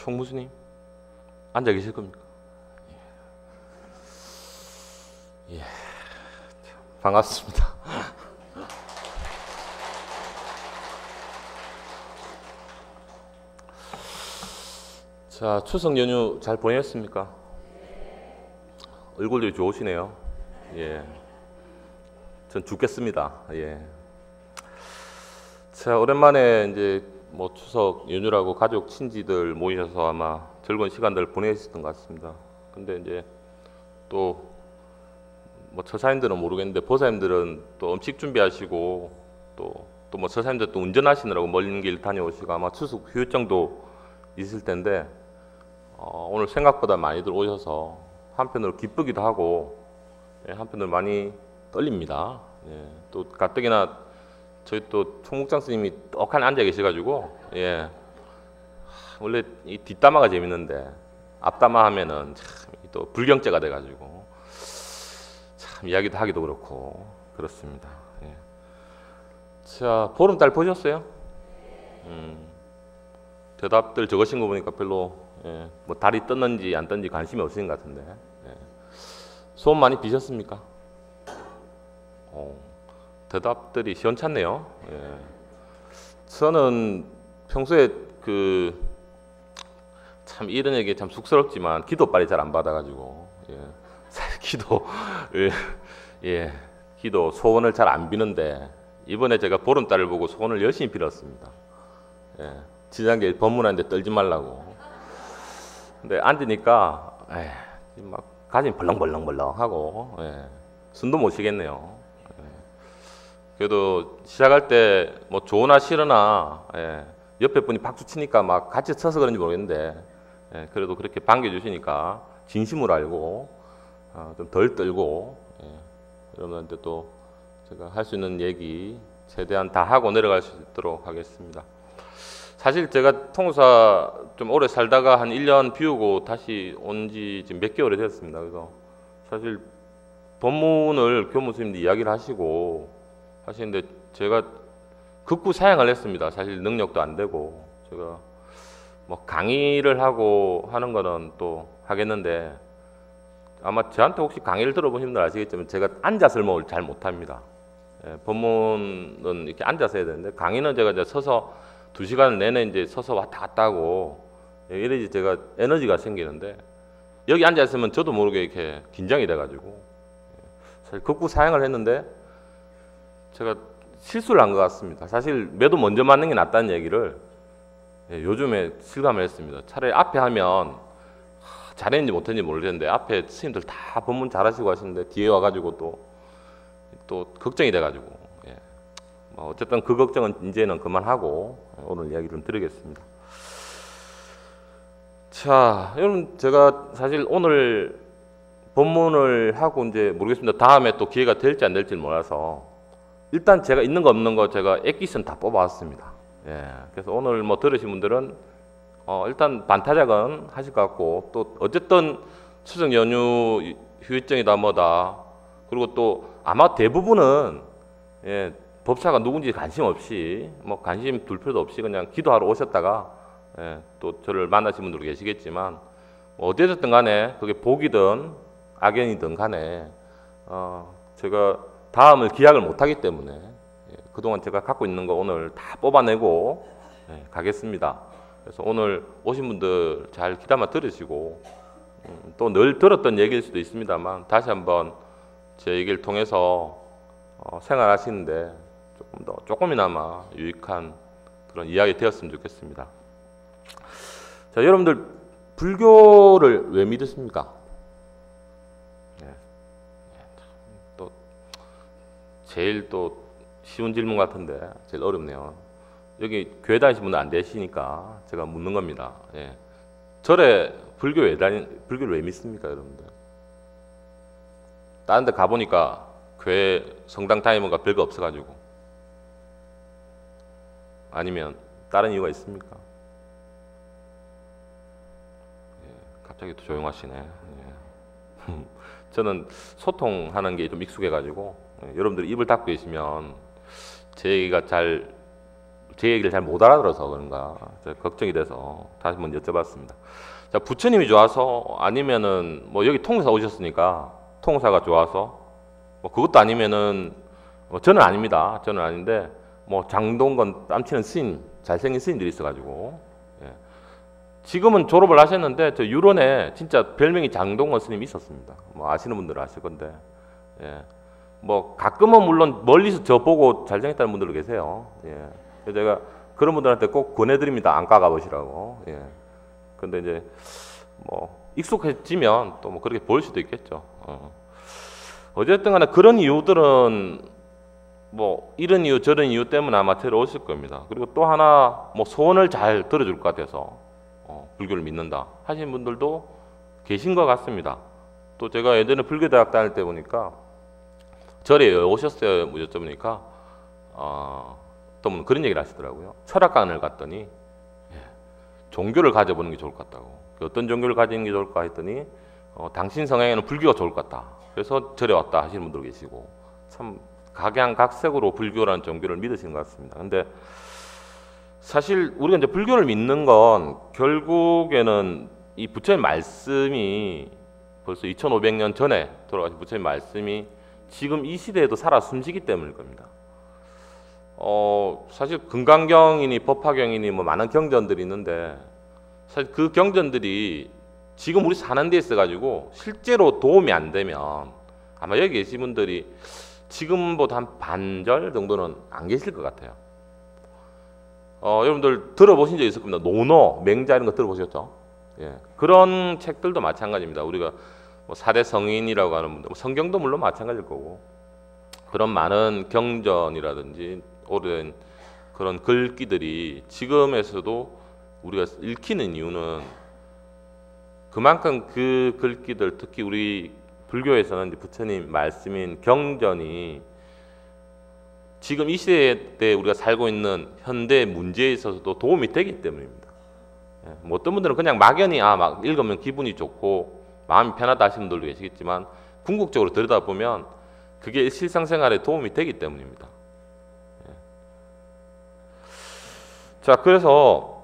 총무수님 앉아 계실 겁니까? 예, 반갑습니다. 자, 추석 연휴 잘 보냈습니까? 얼굴도 좋으시네요. 예, 전 죽겠습니다. 예. 자, 오랜만에 이제 뭐 추석 연휴라고 가족 친지들 모이셔서 아마 즐거운 시간들 보내셨던 것 같습니다. 근데 이제 또 뭐 처사님들은 모르겠는데 보사님들은 또 음식 준비하시고 또 뭐 처사님들 또 운전하시느라고 먼 길 다녀오시고 아마 추석 휴일정도 있을 텐데 오늘 생각보다 많이들 오셔서 한편으로 기쁘기도 하고 한편으로 많이 떨립니다. 예, 또 가뜩이나 저희 또 총국장 스님이 떡하니 앉아 계셔가지고 예, 원래 이 뒷담화가 재밌는데 앞담화 하면은 참 또 불경죄가 돼가지고 참 이야기도 하기도 그렇고 그렇습니다. 예. 자, 보름달 보셨어요? 대답들 적으신 거 보니까 별로 뭐 달이 떴는지 안 떴는지 관심이 없으신 것 같은데 소원 많이 비셨습니까? 대답들이 시원찮네요. 예. 저는 평소에 참 이런 얘기 참 쑥스럽지만 기도빨이 잘 안 받아가지고 기도 기도 소원을 잘 안 비는데 이번에 제가 보름달을 보고 소원을 열심히 빌었습니다. 지장계 법문하는데 떨지 말라고. 근데 앉으니까 막 가슴이 벌렁벌렁벌렁하고 숨도 못 쉬겠네요. 그래도 시작할 때 뭐 좋으나 싫으나 옆에 분이 박수 치니까 막 같이 쳐서 그런지 모르겠는데 그래도 그렇게 반겨주시니까 진심으로 알고 좀 덜 떨고 여러분한테 또 제가 할 수 있는 얘기 최대한 다 하고 내려갈 수 있도록 하겠습니다. 사실 제가 통사 좀 오래 살다가 한 1년 비우고 다시 온 지 지금 몇 개월이 됐습니다. 그래서 사실 법문을 교무스님들 이야기를 하시는데 제가 극구 사양을 했습니다. 사실 능력도 안 되고 제가 뭐 강의를 하고 하는 거는 또 하겠는데 아마 저한테 혹시 강의를 들어보신 분들 아시겠지만 제가 앉아서 설명을 잘 못합니다. 법문은 이렇게 앉아서 해야 되는데 강의는 제가 이제 서서 2시간 내내 이제 서서 왔다 갔다 하고 이래야지 제가 에너지가 생기는데 여기 앉아 있으면 저도 모르게 이렇게 긴장이 돼가지고 사실 극구 사양을 했는데 제가 실수를 한 것 같습니다. 사실 매도 먼저 맞는 게 낫다는 얘기를 요즘에 실감을 했습니다. 차라리 앞에 하면 잘했는지 못했는지 모르겠는데 앞에 스님들 다 법문 잘하시고 하시는데 뒤에 와가지고 또 걱정이 돼가지고 뭐 어쨌든 그 걱정은 이제는 그만하고 오늘 이야기 좀 드리겠습니다. 자, 여러분 제가 사실 오늘 법문을 하고 이제 모르겠습니다. 다음에 또 기회가 될지 안 될지 몰라서 일단 제가 있는 거 없는 거 제가 액기스는 다 뽑아왔습니다. 그래서 오늘 뭐 들으신 분들은 일단 반타작은 하실 것 같고 또 어쨌든 추석 연휴 휴일정이다 뭐다 그리고 또 아마 대부분은 법사가 누군지 관심 없이 뭐 관심 둘 필요도 없이 그냥 기도하러 오셨다가 또 저를 만나신 분들도 계시겠지만 뭐 어쨌든 간에 그게 복이든 악연이든 간에 제가 다음을 기약을 못하기 때문에 그동안 제가 갖고 있는 거 오늘 다 뽑아내고 가겠습니다. 그래서 오늘 오신 분들 잘 귀담아 들으시고 또 늘 들었던 얘기일 수도 있습니다만 다시 한번 제 얘기를 통해서 생활하시는데 조금이나마 유익한 그런 이야기 되었으면 좋겠습니다. 자, 여러분들 불교를 왜 믿으십니까? 또 제일 또 쉬운 질문 같은데 제일 어렵네요. 여기 교회 다니시는 분들 안 되시니까 제가 묻는 겁니다. 절에 불교를 왜 믿습니까, 여러분들? 다른 데 가보니까 교회 성당 다니는 거 별거 없어가지고 아니면 다른 이유가 있습니까? 갑자기 또 조용하시네. 저는 소통하는 게 좀 익숙해가지고 여러분들이 입을 닫고 계시면 제 얘기가 잘 제 얘기를 잘 못 알아들어서 그런가 걱정이 돼서 다시 한번 여쭤봤습니다. 자, 부처님이 좋아서 아니면은 뭐 여기 통사 오셨으니까 통사가 좋아서 뭐 그것도 아니면은 뭐 저는 아닙니다. 저는 아닌데 뭐 장동건 땀치는 스님 잘생긴 스님들이 있어가지고 예. 지금은 졸업을 하셨는데 저 유론에 진짜 별명이 장동건 스님이 있었습니다. 뭐 아시는 분들은 아실 건데 예. 뭐 가끔은 물론 멀리서 저 보고 잘생겼다는 분들도 계세요. 예. 그래서 제가 그런 분들한테 꼭 권해드립니다. 안과 가보시라고. 예. 근데 이제 뭐 익숙해지면 또 뭐 그렇게 보일 수도 있겠죠. 어쨌든 간에 그런 이유들은 뭐 이런 이유 저런 이유 때문에 아마 데려오실 겁니다. 그리고 또 하나 뭐 소원을 잘 들어줄 것 같아서 불교를 믿는다 하시는 분들도 계신 것 같습니다. 또 제가 예전에 불교대학 다닐 때 보니까 절에 오셨어요? 뭐 여쭤보니까 또 그런 얘기를 하시더라고요. 철학관을 갔더니 종교를 가져보는 게 좋을 것 같다고. 어떤 종교를 가지는 게 좋을까 했더니 당신 성향에는 불교가 좋을 것 같다. 그래서 절에 왔다 하시는 분도 계시고 참 각양각색으로 불교라는 종교를 믿으시는 것 같습니다. 근데 사실 우리가 이제 불교를 믿는 건 결국에는 이 부처님 말씀이 벌써 2500년 전에 돌아가신 부처님 말씀이 지금 이 시대에도 살아 숨쉬기 때문일 겁니다. 사실 금강경이니 법화경이니 뭐 많은 경전들이 있는데 사실 그 경전들이 지금 우리 사는 데 있어 가지고 실제로 도움이 안 되면 아마 여기 계신 분들이 지금보다 한 반절 정도는 안 계실 것 같아요. 여러분들 들어보신 적 있을 겁니다. 논어, 맹자 이런 거 들어보셨죠? 예. 그런 책들도 마찬가지입니다. 우리가 뭐 사대 성인이라고 하는 분들, 성경도 물론 마찬가지일 거고 그런 많은 경전이라든지 오랜 그런 글귀들이 지금에서도 우리가 읽히는 이유는 그만큼 그 글귀들 특히 우리 불교에서는 부처님 말씀인 경전이 지금 이 시대 때 우리가 살고 있는 현대 문제에 있어서도 도움이 되기 때문입니다. 뭐 어떤 분들은 그냥 막연히 막 읽으면 기분이 좋고 마음이 편하다 하시는 분들도 계시겠지만 궁극적으로 들여다보면 그게 실생활에 도움이 되기 때문입니다. 자, 그래서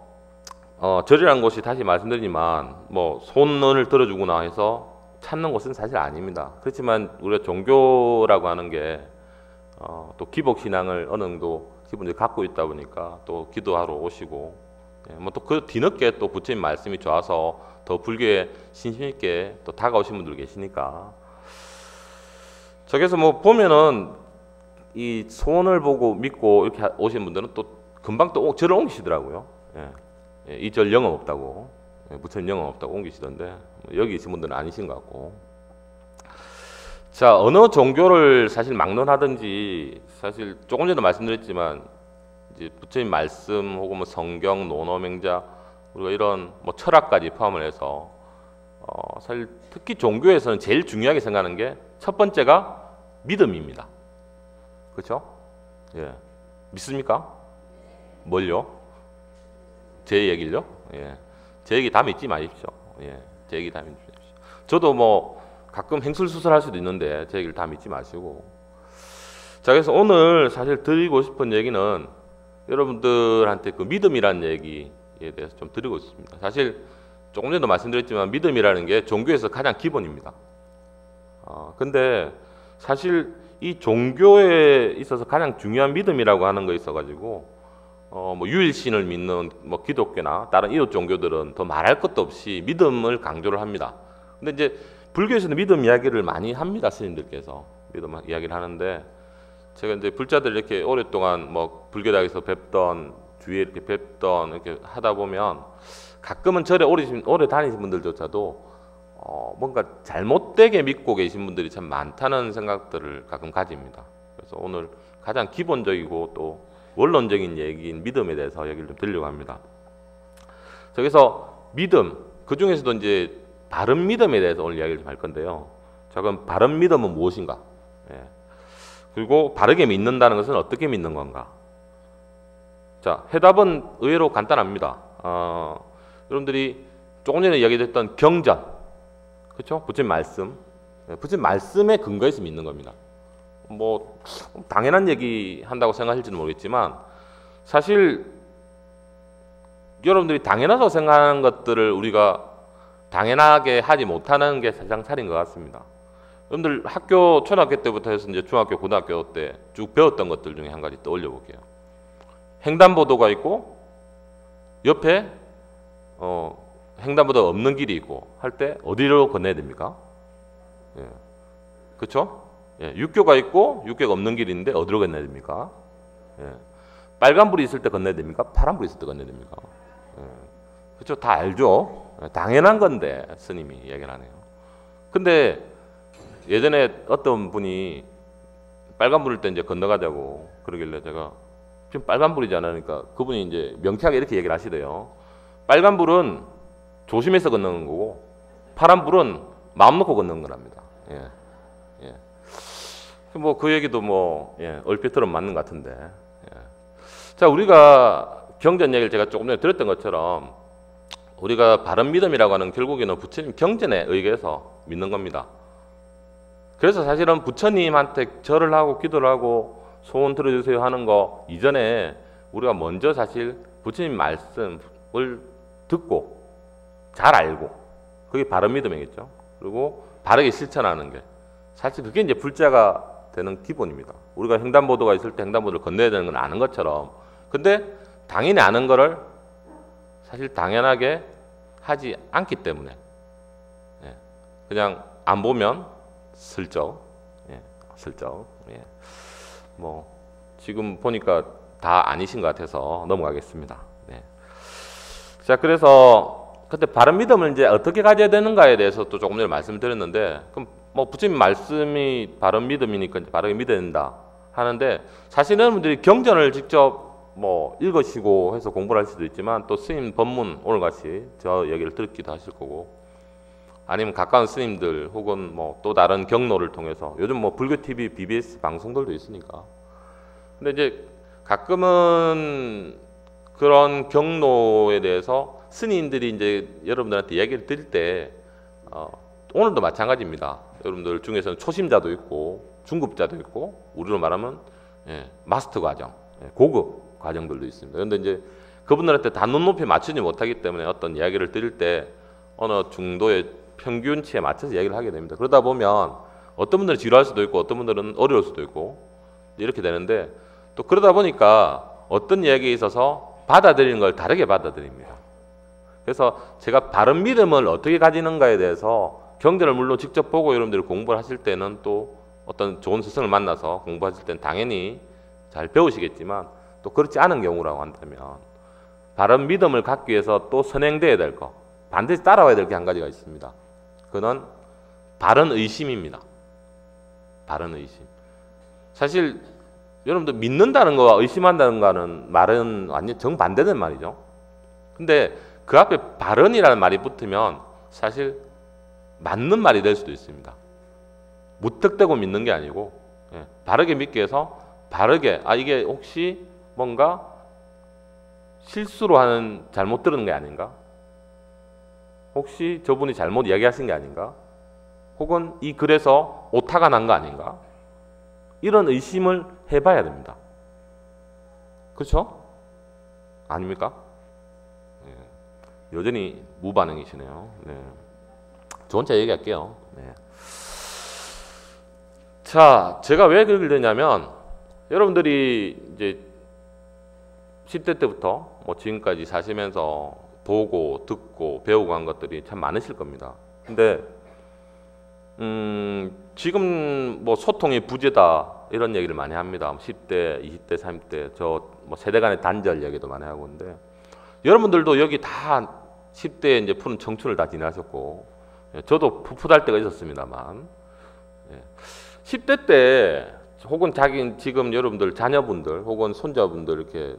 절이라는 곳이 다시 말씀드리지만 뭐 손을 들어주거나 해서 찾는 곳은 사실 아닙니다. 그렇지만 우리가 종교라고 하는 게 또 기복 신앙을 어느 정도 기본적으로 갖고 있다 보니까 또 기도하러 오시고 뭐 또 그 뒤늦게 또 부처님 말씀이 좋아서 더 불교에 신심 있게 또 다가오신 분들 계시니까 저기서 뭐 보면은 이 소원을 보고 믿고 이렇게 오신 분들은 또 금방 또 절을 옮기시더라고요. 이 절 영업 없다고 부처님 영업 없다고 옮기시던데 여기 계신 분들은 아니신 것 같고. 자, 어느 종교를 사실 막론하든지 사실 조금 전에 말씀드렸지만 이제 부처님 말씀 혹은 뭐 성경, 논어맹자 우리가 이런 뭐 철학까지 포함을 해서 사실 특히 종교에서는 제일 중요하게 생각하는 게 첫 번째가 믿음입니다. 그렇죠? 예, 믿습니까? 뭘요? 제 얘기를요? 예, 제 얘기 다 믿지 마십시오. 예, 제 얘기 다 믿지 마십시오. 저도 뭐 가끔 행술수설할 수도 있는데 제 얘기를 다 믿지 마시고. 자, 그래서 오늘 사실 드리고 싶은 얘기는 여러분들한테 그 믿음이라는 얘기에 대해서 좀 드리고 있습니다. 사실 조금 전에도 말씀드렸지만 믿음이라는 게 종교에서 가장 기본입니다. 근데 사실 이 종교에 있어서 가장 중요한 믿음이라고 하는 거 있어가지고 뭐 유일신을 믿는 뭐 기독교나 다른 이웃 종교들은 더 말할 것도 없이 믿음을 강조를 합니다. 근데 이제 불교에서는 믿음 이야기를 많이 합니다. 스님들께서 믿음 이야기를 하는데 제가 이제 불자들 이렇게 오랫동안 뭐 불교대학에서 뵙던 주위에 이렇게 뵙던 이렇게 하다 보면 가끔은 절에 오래 다니신 분들조차도 뭔가 잘못되게 믿고 계신 분들이 참 많다는 생각들을 가끔 가집니다. 그래서 오늘 가장 기본적이고 또 원론적인 얘기인 믿음에 대해서 얘기를 좀 드리려고 합니다. 그래서 믿음, 그 중에서도 이제 바른 믿음에 대해서 오늘 이야기를 좀 할 건데요. 자, 그럼 바른 믿음은 무엇인가? 예. 그리고 바르게 믿는다는 것은 어떻게 믿는 건가? 자, 해답은 의외로 간단합니다. 여러분들이 조금 전에 이야기했던 경전, 그렇죠? 부처님 말씀, 부처님 말씀에 근거해서 믿는 겁니다. 뭐 당연한 얘기 한다고 생각하실지는 모르겠지만 사실 여러분들이 당연하다고 생각하는 것들을 우리가 당연하게 하지 못하는 게 세상살인 것 같습니다. 여러분들 학교 초등학교 때부터 해서 이제 중학교, 고등학교 때 쭉 배웠던 것들 중에 한 가지 떠올려 볼게요. 횡단보도가 있고 옆에 횡단보도가 없는 길이 있고 할 때 어디로 건너야 됩니까? 예. 그렇죠? 예. 육교가 있고 육교가 없는 길이 있는데 어디로 건너야 됩니까? 예. 빨간불이 있을 때 건너야 됩니까? 파란불이 있을 때 건너야 됩니까? 예. 그렇죠? 다 알죠? 예. 당연한 건데 스님이 얘기를 하네요. 근데 예전에 어떤 분이 빨간불일 때 이제 건너가자고 그러길래 제가 지금 빨간불이지 않으니까 그분이 이제 명쾌하게 이렇게 얘기를 하시대요. 빨간불은 조심해서 건너는 거고 파란불은 마음 놓고 건너는 거랍니다. 예. 예. 뭐 그 얘기도 뭐 얼핏 들으면 맞는 것 같은데. 예. 자, 우리가 경전 얘기를 제가 조금 전에 들었던 것처럼 우리가 바른 믿음이라고 하는 결국에는 부처님 경전에 의해서 믿는 겁니다. 그래서 사실은 부처님한테 절을 하고 기도를 하고 소원 들어주세요 하는 거 이전에 우리가 먼저 사실 부처님 말씀을 듣고 잘 알고 그게 바른 믿음이겠죠. 그리고 바르게 실천하는 게 사실 그게 이제 불자가 되는 기본입니다. 우리가 횡단보도가 있을 때 횡단보도를 건너야 되는 건 아는 것처럼 근데 당연히 아는 거를 사실 당연하게 하지 않기 때문에 그냥 안 보면 슬쩍 뭐 지금 보니까 다 아니신 것 같아서 넘어가겠습니다. 자, 그래서 근데 바른 믿음을 이제 어떻게 가져야 되는가에 대해서 또 조금 전에 말씀드렸는데 그럼 뭐 부처님 말씀이 바른 믿음이니까 이제 바르게 믿어야 된다 하는데 사실 여러분들이 경전을 직접 뭐 읽으시고 해서 공부를 할 수도 있지만 또 스님 법문 오늘같이 저 얘기를 듣기도 하실 거고 아니면 가까운 스님들 혹은 뭐 또 다른 경로를 통해서 요즘 뭐 불교 TV, BBS 방송들도 있으니까 근데 이제 가끔은 그런 경로에 대해서 스님들이 이제 여러분들한테 얘기를 드릴 때 오늘도 마찬가지입니다. 여러분들 중에서는 초심자도 있고 중급자도 있고 우리로 말하면 마스터 과정, 고급 과정들도 있습니다. 그런데 이제 그분들한테 다 눈높이 맞추지 못하기 때문에 어떤 이야기를 드릴 때 어느 중도의 평균치에 맞춰서 얘기를 하게 됩니다. 그러다 보면 어떤 분들은 지루할 수도 있고 어떤 분들은 어려울 수도 있고 이렇게 되는데 또 그러다 보니까 어떤 이야기에 있어서 받아들이는 걸 다르게 받아들입니다. 그래서 제가 바른 믿음을 어떻게 가지는가에 대해서 경전을 물론 직접 보고 여러분들이 공부를 하실 때는 또 어떤 좋은 스승을 만나서 공부하실 때는 당연히 잘 배우시겠지만 또 그렇지 않은 경우라고 한다면 바른 믿음을 갖기 위해서 또 선행돼야 될 거 반드시 따라와야 될 게 한 가지가 있습니다. 그건 바른 의심입니다. 바른 의심. 사실 여러분들 믿는다는 거와 의심한다는 거는 말은 완전 정반대된 말이죠. 근데 그 앞에 바른이라는 말이 붙으면 사실 맞는 말이 될 수도 있습니다. 무턱대고 믿는 게 아니고 바르게 믿기 위해서 바르게 이게 혹시 뭔가 실수로 하는 잘못 들은 게 아닌가? 혹시 저분이 잘못 이야기하신 게 아닌가? 혹은 이 글에서 오타가 난 거 아닌가? 이런 의심을 해봐야 됩니다. 그렇죠? 아닙니까? 여전히 무반응이시네요. 저 혼자 얘기할게요. 자, 제가 왜 그러게 되냐면 여러분들이 이제 10대 때부터 뭐 지금까지 사시면서 보고 듣고 배우고 한 것들이 참 많으실 겁니다. 근데 지금 뭐 소통이 부재다 이런 얘기를 많이 합니다. 10대, 20대, 30대 저 뭐 세대 간의 단절 얘기도 많이 하고 있는데 여러분들도 여기 다 10대에 이제 푸른 청춘을 다 지나셨고 저도 풋풋할 때가 있었습니다만 10대 때 혹은 자기 지금 여러분들 자녀분들 혹은 손자분들 이렇게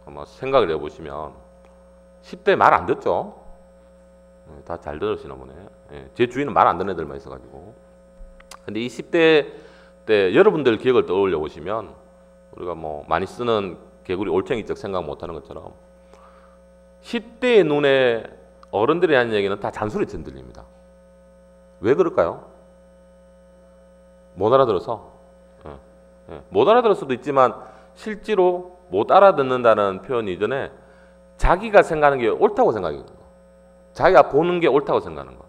아마 생각을 해보시면 10대 말 안 듣죠? 다 잘 들으시나 보네. 제 주위는 말 안 듣는 애들만 있어가지고. 근데 이 10대 때 여러분들 기억을 떠올려 보시면 우리가 뭐 많이 쓰는 개구리 올챙이적 생각 못하는 것처럼 10대의 눈에 어른들이 하는 얘기는 다 잔소리처럼 들립니다. 왜 그럴까요? 못 알아들어서. 못 알아들을 수도 있지만 실제로 못 알아듣는다는 표현 이전에 자기가 생각하는 게 옳다고 생각하는 거. 자기가 보는 게 옳다고 생각하는 거.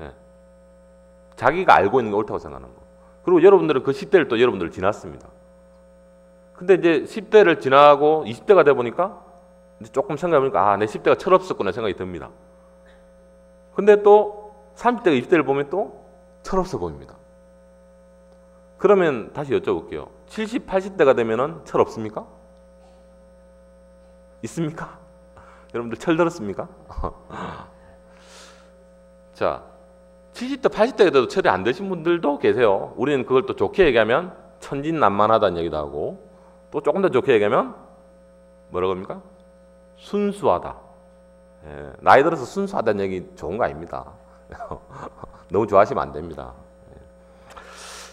예. 자기가 알고 있는 게 옳다고 생각하는 거. 그리고 여러분들은 그 10대를 또 여러분들 지났습니다. 근데 이제 10대를 지나고 20대가 돼 보니까 이제 조금 생각해보니까 내 10대가 철없었구나 생각이 듭니다. 근데 또 30대가 20대를 보면 또 철없어 보입니다. 그러면 다시 여쭤볼게요. 70, 80대가 되면은 철없습니까? 있습니까? 여러분들 철 들었습니까? 자, 70대, 80대가 돼도 철이 안 드신 분들도 계세요. 우리는 그걸 또 좋게 얘기하면 천진난만하다는 얘기도 하고, 또 조금 더 좋게 얘기하면 뭐라고 합니까? 순수하다. 예, 나이 들어서 순수하다는 얘기 좋은 거 아닙니다. 너무 좋아하시면 안 됩니다.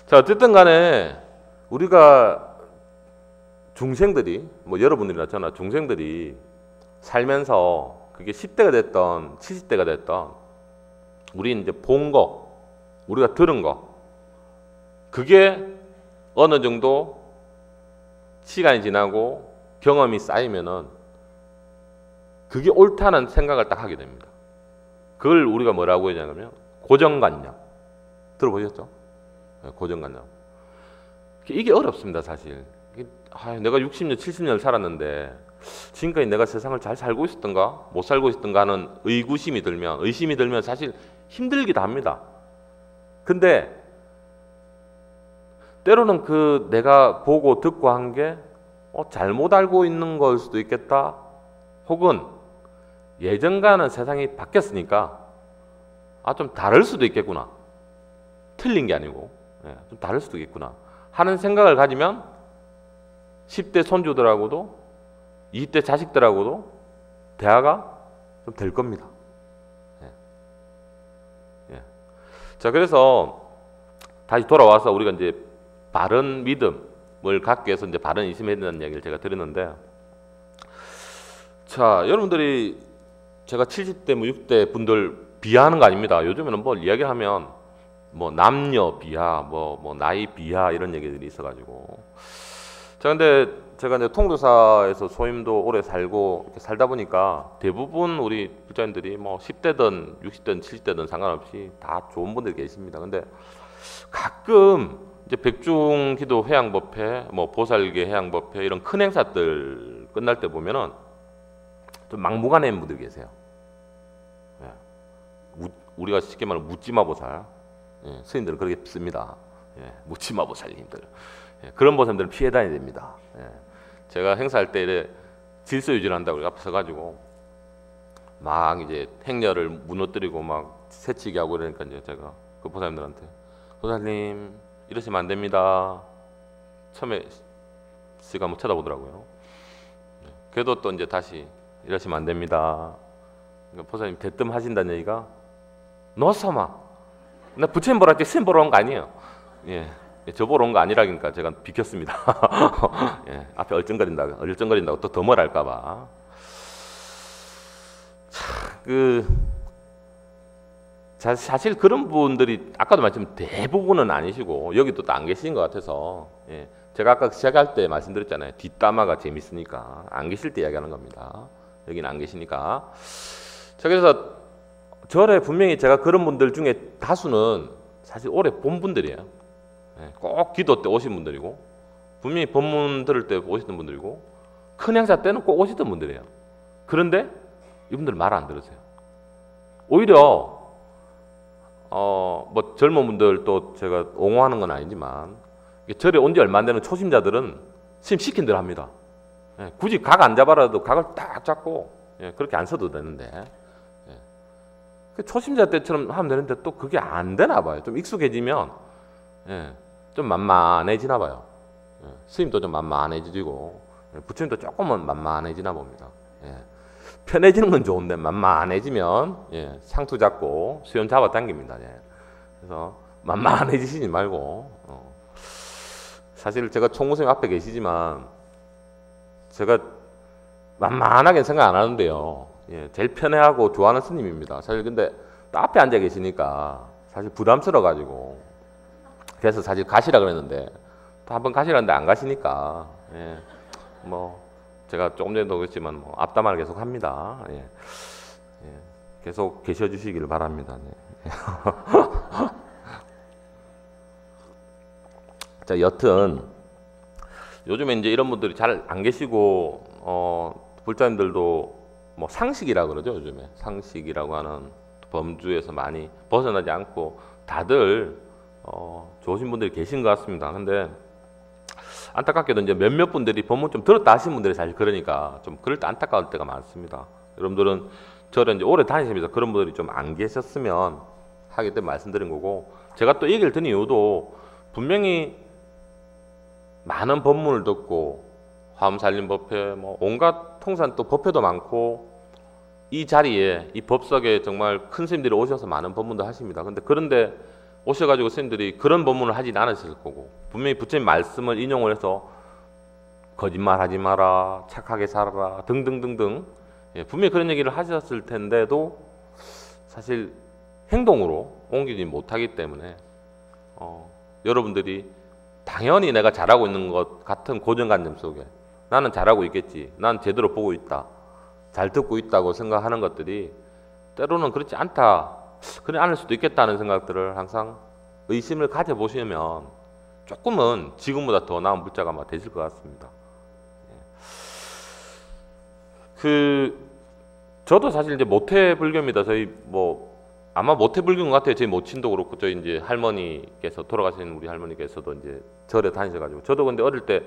자, 어쨌든 간에 우리가 중생들이, 뭐 여러분들이나 저나 중생들이 살면서 그게 10대가 됐던 70대가 됐던 우리 이제 본 거, 우리가 들은 거, 그게 어느 정도 시간이 지나고 경험이 쌓이면은 그게 옳다는 생각을 딱 하게 됩니다. 그걸 우리가 뭐라고 하냐면 고정관념. 들어보셨죠? 고정관념. 이게 어렵습니다, 사실. 내가 60년, 70년 살았는데 지금까지 내가 세상을 잘 살고 있었던가 못 살고 있었던가 하는 의심이 들면 사실 힘들기도 합니다. 근데 때로는 그 내가 보고 듣고 한 게 잘못 알고 있는 걸 수도 있겠다. 혹은 예전과는 세상이 바뀌었으니까 좀 다를 수도 있겠구나. 틀린 게 아니고 좀 다를 수도 있겠구나 하는 생각을 가지면 10대 손주들하고도 20대 자식들하고도 대화가 좀 될 겁니다. 자, 그래서 다시 돌아와서 우리가 이제 바른 믿음을 갖기 위해서 이제 바른 의심해야 된다는 얘기를 제가 드렸는데, 자, 여러분들이 제가 70대, 뭐 60대 분들 비하하는 거 아닙니다. 요즘에는 뭐 이야기를 하면 뭐 남녀 비하, 뭐 나이 비하 이런 얘기들이 있어가지고. 자, 근데 제가 이제 통도사에서 소임도 오래 살고 이렇게 살다 보니까 대부분 우리 불자님들이 뭐 10대든 60대든 70대든 상관없이 다 좋은 분들이 계십니다. 근데 가끔 이제 백중기도 회양법회, 뭐 보살계 회양법회 이런 큰 행사들 끝날 때 보면은 좀 막무가내인 분들 계세요. 우리가 쉽게 말하면 묻지마보살, 스님들은 그렇게 씁니다. 묻지마보살님들, 그런 보살님들은 피해 다녀야 됩니다. 제가 행사할 때 이래 질서 유지를 한다고 우리 앞에 서가지고 막 이제 행렬을 무너뜨리고 막 새치기 하고 이러니까 이제 제가 그 보살님들한테 보살님 이러시면 안 됩니다. 처음에 씨가 뭐 쳐다보더라고요. 그래도 또 이제 다시 이러시면 안 됩니다. 그러니까 보살님 대뜸 하신다는 얘기가 너서마 나 부처님 보러 왔지 스님 보러 온 거 아니에요. 저 보러 온 거 아니라니까 제가 비켰습니다. 앞에 얼쩡거린다고 또 더 뭐랄까봐. 사실 그런 분들이 아까도 말씀드린 대부분은 아니시고 여기도 또 안 계신 것 같아서 제가 아까 시작할 때 말씀드렸잖아요. 뒷담화가 재밌으니까 안 계실 때 이야기하는 겁니다. 여기는 안 계시니까. 자, 그래서 절에 분명히 제가 그런 분들 중에 다수는 사실 오래 본 분들이에요. 꼭 기도 때 오신 분들이고 분명히 법문 들을 때 오시던 분들이고 큰 행사 때는 꼭 오시던 분들이에요. 그런데 이분들 말 안 들으세요. 오히려 뭐 젊은 분들 또 제가 옹호하는 건 아니지만 절에 온 지 얼마 안 되는 초심자들은 스님 시킨 대로 합니다. 굳이 각 안 잡아라도 각을 딱 잡고 그렇게 안 써도 되는데 초심자 때처럼 하면 되는데 또 그게 안 되나 봐요. 좀 익숙해지면 좀 만만해지나 봐요. 스님도 좀 만만해지고 부처님도 조금은 만만해지나 봅니다. 편해지는 건 좋은데 만만해지면 상투 잡고 수염 잡아 당깁니다. 그래서 만만해지시지 말고 사실 제가 총무스님 앞에 계시지만 제가 만만하게 생각 안 하는데요. 제일 편해하고 좋아하는 스님입니다. 사실 근데 또 앞에 앉아 계시니까 사실 부담스러워 가지고 그래서 사실 가시라 그랬는데 또 한번 가시라는데 안 가시니까 뭐 제가 조금 전에도 그랬지만 뭐 앞담화를 계속 합니다. 예. 예. 계속 계셔 주시기를 바랍니다. 네. 자, 여튼 요즘에 이제 이런 분들이 잘 안 계시고 불자님들도 뭐 상식이라 그러죠. 요즘에 상식이라고 하는 범주에서 많이 벗어나지 않고 다들 좋으신 분들이 계신 것 같습니다. 근데 안타깝게도 이제 몇몇 분들이 법문 좀 들었다 하신 분들이 사실 그러니까 좀 그럴 때 안타까울 때가 많습니다. 여러분들은 저를 이제 오래 다니시면서 그런 분들이 좀 안 계셨으면 하기 때문에 말씀드린 거고, 제가 또 얘기를 드린 이유도 분명히 많은 법문을 듣고 화엄살림법회 뭐 온갖 통산 또 법회도 많고 이 자리에 이 법석에 정말 큰 스님들이 오셔서 많은 법문도 하십니다. 그런데 오셔가지고 스님들이 그런 법문을 하진 않으셨을 거고 분명히 부처님 말씀을 인용을 해서 거짓말하지 마라, 착하게 살아라 등등등등 분명히 그런 얘기를 하셨을 텐데도 사실 행동으로 옮기지 못하기 때문에 여러분들이 당연히 내가 잘하고 있는 것 같은 고정관념 속에 나는 잘하고 있겠지, 난 제대로 보고 있다, 잘 듣고 있다고 생각하는 것들이 때로는 그렇지 않다, 그래 않을 수도 있겠다는 생각들을 항상 의심을 가져보시면 조금은 지금보다 더 나은 불자가 아마 되실 것 같습니다. 저도 사실 이제 모태 불교입니다. 저희 뭐 아마 모태 불교인 것 같아요. 저희 모친도 그렇고 저희 이제 할머니께서 돌아가신 우리 할머니께서도 이제 절에 다니셔가지고 저도 근데 어릴 때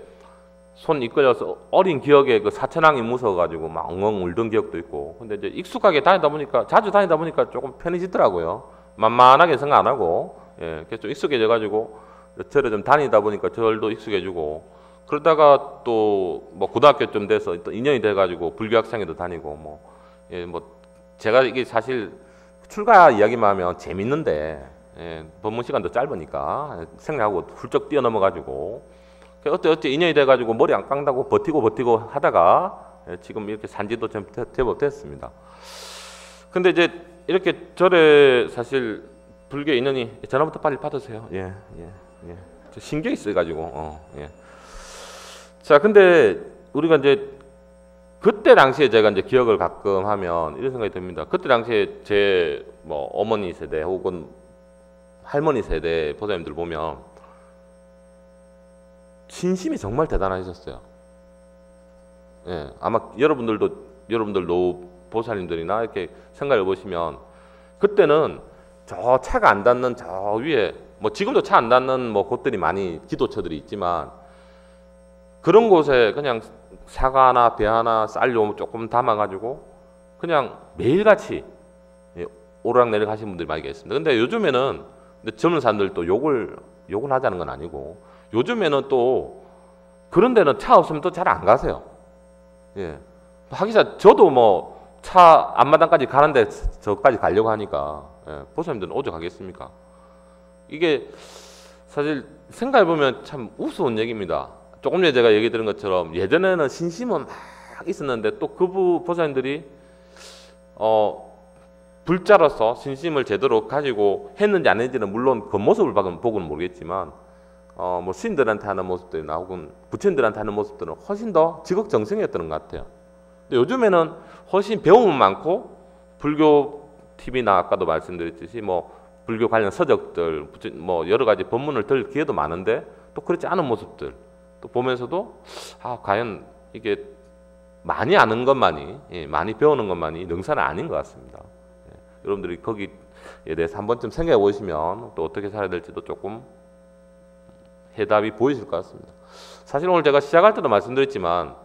손 이끌려서 어린 기억에 그 사천왕이 무서워가지고 막 엉엉 울던 기억도 있고, 근데 이제 익숙하게 다니다 보니까 자주 다니다 보니까 조금 편해지더라고요. 만만하게 생각 안 하고 그래서 좀 익숙해져가지고 절에 좀 다니다 보니까 절도 익숙해지고, 그러다가 또 뭐 고등학교 좀 돼서 또 인연이 돼가지고 불교학생회도 다니고 뭐 제가 이게 사실 출가 이야기만 하면 재밌는데 법문 시간도 짧으니까 생략하고 훌쩍 뛰어넘어가지고 어때 인연이 돼가지고 머리 안 깎는다고 버티고 하다가 지금 이렇게 산지도 제법 됐습니다. 근데 이제 이렇게 절에 사실 불교 인연이 전화부터 빨리 받으세요. 예. 저 신경이 쓰여가지고 자, 근데 우리가 이제 그때 당시에 제가 이제 기억을 가끔 하면 이런 생각이 듭니다. 그때 당시에 제 뭐 어머니 세대 혹은 할머니 세대 보살님들 보면 신심이 정말 대단하셨어요. 아마 여러분들 노 보살님들이나 이렇게 생각해 보시면 그때는 저 차가 안 닿는 저 위에 뭐 지금도 차 안 닿는 뭐 곳들이 많이 기도처들이 있지만 그런 곳에 그냥 사과 하나 배 하나 쌀요 조금 담아가지고 그냥 매일같이 오르락내리락 하시는 분들이 많이 계십니다. 근데 요즘에는 젊은 사람들도 욕을 하자는 건 아니고 요즘에는 또 그런 데는 차 없으면 또 잘 안 가세요. 하기사 저도 뭐 차 앞마당까지 가는데 저까지 가려고 하니까 보살님들은 오죽 가겠습니까? 이게 사실 생각해 보면 참 우스운 얘기입니다. 조금 전에 제가 얘기 드린 것처럼 예전에는 신심은 막 있었는데 또 그 보살님들이 불자로서 신심을 제대로 가지고 했는지 안 했는지는 물론 겉모습을 보고는 모르겠지만 뭐 신들한테 하는 모습들이나 혹은 부처님들한테 하는 모습들은 훨씬 더 지극정성이었던 것 같아요. 근데 요즘에는 훨씬 배움은 많고 불교 TV나 아까도 말씀드렸듯이 뭐 불교 관련 서적들 뭐 여러 가지 법문을 들 기회도 많은데 또 그렇지 않은 모습들 또 보면서도 과연 이게 많이 아는 것만이 많이 배우는 것만이 능사는 아닌 것 같습니다. 여러분들이 거기에 대해서 한 번쯤 생각해 보시면 또 어떻게 살아야 될지도 조금 해답이 보이실 것 같습니다. 사실 오늘 제가 시작할 때도 말씀드렸지만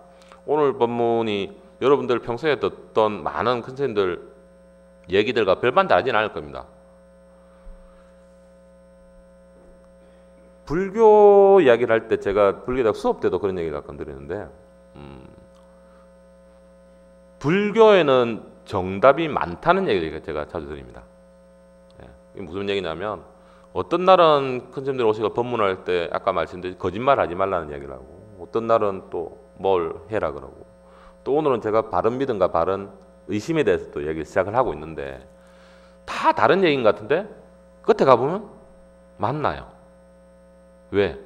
오늘 법문이 여러분들 평소에 듣던 많은 큰 스님들 얘기들과 별반 다르진 않을 겁니다. 불교 이야기를 할 때 제가 불교대학 수업 때도 그런 얘기를 가끔 드리는데 불교에는 정답이 많다는 얘기를 제가 자주 드립니다. 이게 무슨 얘기냐면 어떤 날은 큰 스님들 오시고 법문할 때 아까 말씀드린 거짓말 하지 말라는 이야기를 하고 어떤 날은 또 뭘 해라 그러고 또 오늘은 제가 바른 믿음과 바른 의심에 대해서 또 얘기를 시작을 하고 있는데 다 다른 얘기인 것 같은데 끝에 가보면 맞나요? 왜?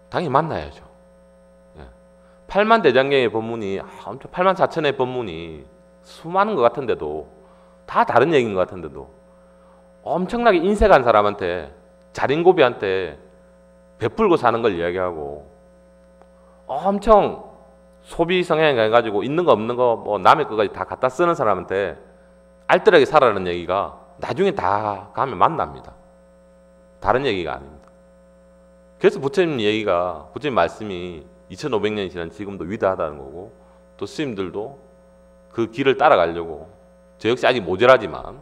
당연히 만나야죠. 팔만대장경의 법문이 엄청 84,000의 법문이 수많은 것 같은데도 다 다른 얘기인 것 같은데도 엄청나게 인색한 사람한테 자린고비한테 베풀고 사는 걸 이야기하고 엄청 소비 성향이 해가지고 있는 거 없는 거 뭐 남의 거까지 다 갖다 쓰는 사람한테 알뜰하게 살아라는 얘기가 나중에 다 가면 만납니다. 다른 얘기가 아닙니다. 그래서 부처님 얘기가 부처님 말씀이 2500년이 지난 지금도 위대하다는 거고 또 스님들도 그 길을 따라가려고 저 역시 아직 모자라지만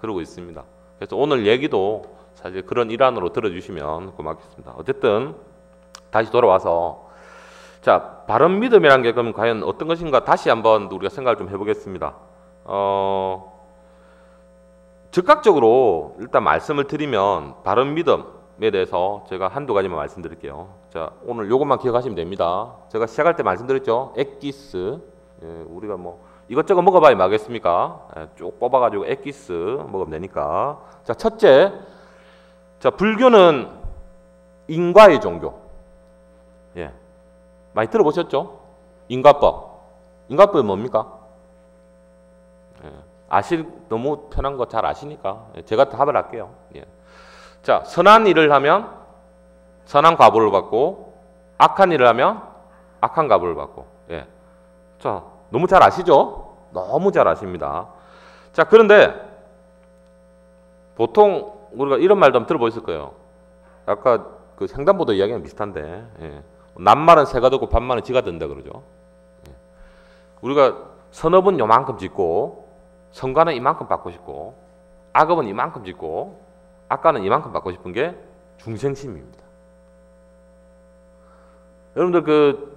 그러고 있습니다. 그래서 오늘 얘기도 사실 그런 일환으로 들어주시면 고맙겠습니다. 어쨌든 다시 돌아와서 자, 바른 믿음이란 게 그럼 과연 어떤 것인가 다시 한번 우리가 생각을 좀 해보겠습니다. 즉각적으로 일단 말씀을 드리면 바른 믿음에 대해서 제가 한두 가지만 말씀드릴게요. 자, 오늘 요것만 기억하시면 됩니다. 제가 시작할 때 말씀드렸죠. 엑기스. 예, 우리가 뭐 이것저것 먹어봐야 마겠습니까? 예, 쭉 뽑아가지고 엑기스 먹으면 되니까. 자, 첫째. 자, 불교는 인과의 종교. 예. 많이 들어보셨죠? 인과법. 인과법이 뭡니까? 예. 너무 편한 거 잘 아시니까 제가 답을 할게요. 예. 자, 선한 일을 하면 선한 과보를 받고 악한 일을 하면 악한 과보를 받고. 예. 자, 너무 잘 아시죠? 너무 잘 아십니다. 자, 그런데 보통 우리가 이런 말도 한번 들어보셨을 거예요. 아까 그 횡단보도 이야기랑 비슷한데 예. 낱말은 새가 듣고 반말은 지가 듣는다 그러죠. 예. 우리가 선업은 요만큼 짓고 선과는 이만큼 받고 싶고 악업은 이만큼 짓고 악과는 이만큼 받고 싶은 게 중생심입니다. 여러분들 그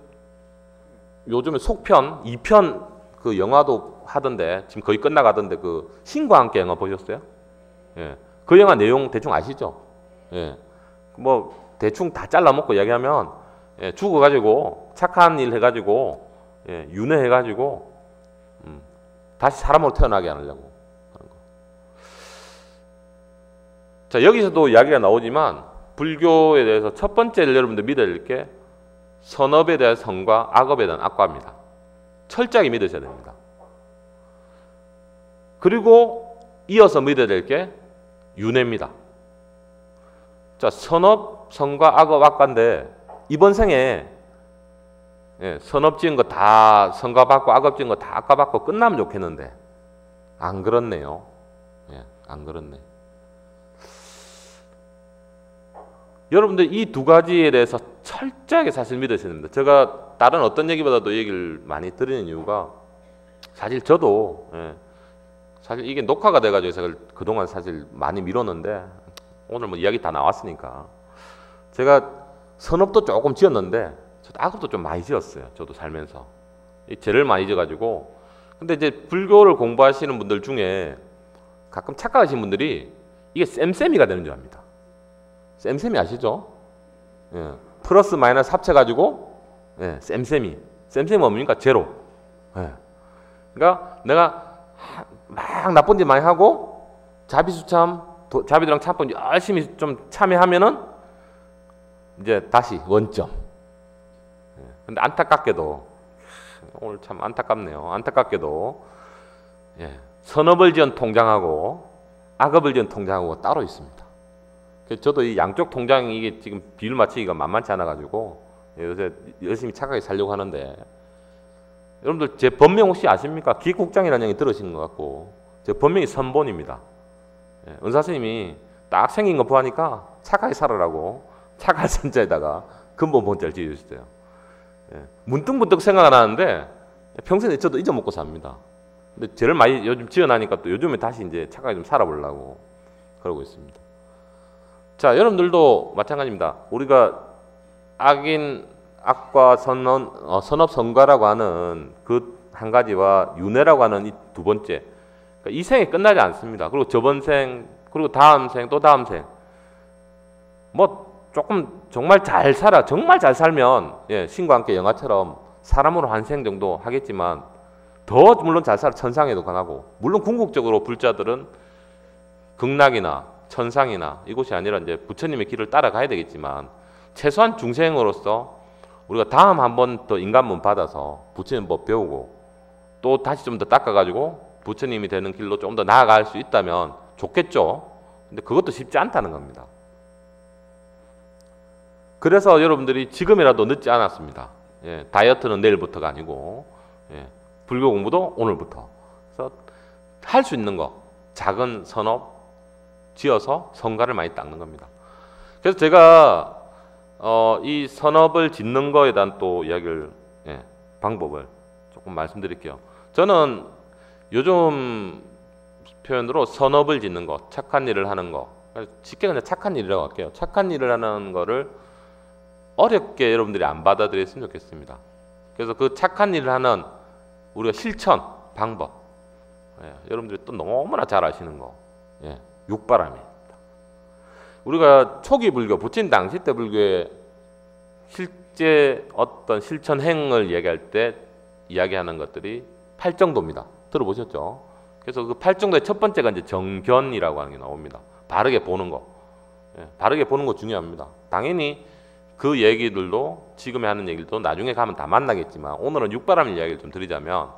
요즘에 속편 2편 그 영화도 하던데 지금 거의 끝나가던데 그 신과 함께 영화 보셨어요? 예. 그 영화 내용 대충 아시죠? 예. 뭐 대충 다 잘라먹고 이야기하면 예, 죽어가지고 착한 일 해가지고 예, 윤회해가지고 다시 사람으로 태어나게 하려고 하는 거. 자, 여기서도 이야기가 나오지만 불교에 대해서 첫 번째 여러분들 믿어야 될 게 선업에 대한 선과 악업에 대한 악과입니다. 철저하게 믿으셔야 됩니다. 그리고 이어서 믿어야 될 게 윤회입니다. 자, 선업, 선과 악업, 악과인데 이번 생에 예, 선업 지은 거 다 선과 받고 악업 지은 거 다 악과 받고 끝나면 좋겠는데 안 그렇네요. 예, 안 그렇네. 여러분들 이 두 가지에 대해서 철저하게 사실 믿으셔야 됩니다. 제가 다른 어떤 얘기보다도 얘기를 많이 드리는 이유가 사실 저도 예, 사실 이게 녹화가 돼가지고 제가 그동안 사실 많이 미뤘는데 오늘 뭐 이야기 다 나왔으니까 제가 선업도 조금 지었는데 저도 악업도 좀 많이 지었어요. 저도 살면서 죄를 많이 지어가지고. 근데 이제 불교를 공부하시는 분들 중에 가끔 착각하시는 분들이 이게 쌤쌤이가 되는 줄 압니다. 쌤쌤이 아시죠? 예. 플러스 마이너스 합쳐가지고 예, 쌤쌤이. 쌤쌤이 뭡니까? 제로. 예. 그러니까 내가 막 나쁜 짓 많이 하고 자비수참, 자비도랑 참법 열심히 좀 참여하면은 이제 다시 원점. 근데 안타깝게도 오늘 참 안타깝네요. 안타깝게도 예, 선업을 지은 통장하고 악업을 지은 통장하고 따로 있습니다. 그래서 저도 이 양쪽 통장 이게 지금 비율 맞추기가 만만치 않아 가지고 요새 열심히 착하게 살려고 하는데 여러분들 제 본명 혹시 아십니까? 기국장이라는 얘기 들으시는 것 같고 제 본명이 선본입니다. 예, 은사 스님이 딱 생긴 거 보니까 착하게 살아라고 착한 선자에다가 근본 본자를 지어주셨어요. 예, 문득문득 생각이 나는데 평소에 저도 잊어먹고 삽니다. 근데 죄를 많이 요즘 지어나니까 또 요즘에 다시 이제 착하게 좀 살아보려고 그러고 있습니다. 자, 여러분들도 마찬가지입니다. 우리가 악과 선업 선과라고 하는 그 한 가지와 윤회라고 하는 이 두 번째, 그러니까 이 생에 끝나지 않습니다. 그리고 저번 생, 그리고 다음 생, 또 다음 생. 뭐 조금 정말 잘 살아, 정말 잘 살면 예, 신과 함께 영화처럼 사람으로 한 생 정도 하겠지만 더 물론 잘 살아 천상에도 가고 물론 궁극적으로 불자들은 극락이나 천상이나 이곳이 아니라 이제 부처님의 길을 따라가야 되겠지만 최소한 중생으로서 우리가 다음 한 번 더 인간문 받아서 부처님 법 배우고 또 다시 좀 더 닦아가지고 부처님이 되는 길로 좀 더 나아갈 수 있다면 좋겠죠. 근데 그것도 쉽지 않다는 겁니다. 그래서 여러분들이 지금이라도 늦지 않았습니다. 예, 다이어트는 내일부터가 아니고 예, 불교 공부도 오늘부터. 그래서 할 수 있는 거 작은 선업 지어서 성과를 많이 닦는 겁니다. 그래서 제가 이 선업을 짓는 거에 대한 또 이야기를 방법을 조금 말씀드릴게요. 저는 요즘 표현으로 선업을 짓는 거, 착한 일을 하는 거, 쉽게 그냥 착한 일이라고 할게요. 착한 일을 하는 거를 어렵게 여러분들이 안 받아들였으면 좋겠습니다. 그래서 그 착한 일을 하는 우리가 실천, 방법, 여러분들이 또 너무나 잘 아시는 거, 육바람입니다. 우리가 초기 불교, 부처님 당시 때 불교의 실제 어떤 실천 행을 얘기할 때 이야기하는 것들이 8정도입니다. 들어보셨죠? 그래서 그 8정도의 첫 번째가 이제 정견이라고 하는 게 나옵니다. 바르게 보는 거. 바르게 보는 거 중요합니다. 당연히 그 얘기들도 지금에 하는 얘기들도 나중에 가면 다 만나겠지만 오늘은 육바람 이야기를 좀 드리자면